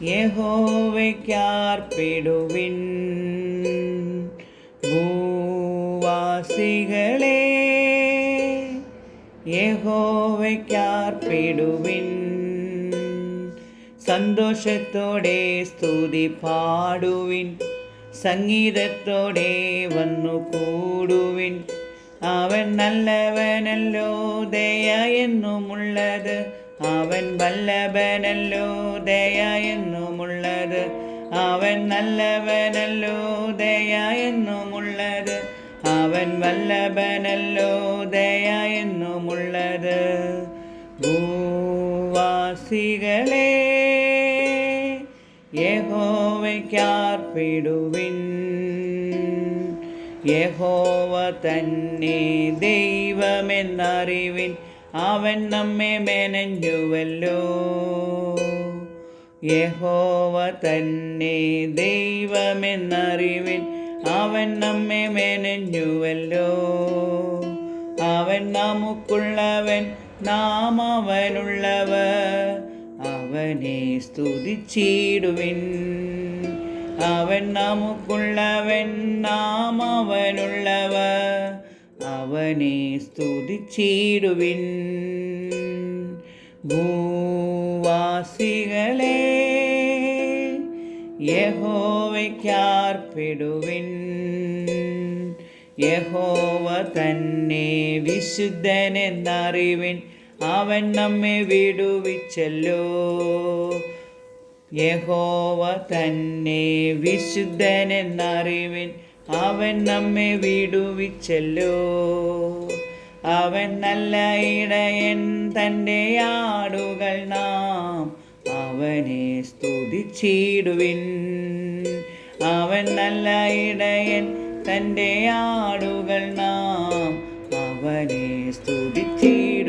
യഹോവയ്ക്കാർപ്പിടുവിൻ. ഭൂവാസികളെ യഹോവയ്ക്കാർപ്പിടുവിൻ. സന്തോഷത്തോടെ സ്തുതി പാടുവിൻ, സംഗീതത്തോടെ വന്നു കൂടുവിൻ. അവൻ നല്ലവനല്ലോ, ദയ എന്നുമുള്ളത്. അവൻ വല്ലഭനല്ലോ, ദയ എന്നുമുള്ളത്. അവൻ നല്ലവനല്ലോ, ദയ എന്നുമുള്ളത്. അവൻ വല്ലഭനല്ലോ, ദയ എന്നുമുള്ളത്. ഭൂവാസികളെ യഹോവയ്ക്കാർപ്പിടുവിൻ. യഹോവ തന്നെ ദൈവമെന്നറിവിൻ. അവൻ നമ്മെ മെനഞ്ഞുവല്ലോ. യഹോവ തന്നെ ദൈവമെന്നറിവിൻ. അവൻ നമ്മെ മെനഞ്ഞുവല്ലോ. അവൻ നമുക്കുള്ളവൻ, നാം അവനുള്ളവർ. അവനെ സ്തുതിച്ചിടുവിൻ. അവൻ നമുക്കുള്ളവൻ, നാം അവനുള്ളവർ. അവനെ സ്തുതിച്ചിടുവിൻ. ഭൂവാസികളെ യഹോവയ്ക്കാർപ്പിടുവിൻ. യഹോവ തന്നെ വിശുദ്ധനെന്നറിവിൻ. അവൻ നമ്മെ വിടുവിച്ചല്ലോ. യഹോവ തന്നെ വിശുദ്ധനെന്നറിവിൻ. അവൻ നമ്മെ വിടുവിച്ചല്ലോ. അവൻ നല്ല ഇടയൻ, തൻ്റെ ആടുകൾ നാം അവനെ സ്തുതിച്ചിടുവിൻ. അവൻ നല്ല ഇടയൻ, തൻ്റെ ആടുകൾ നാം അവനെ സ്തുതിച്ചിടുവിൻ.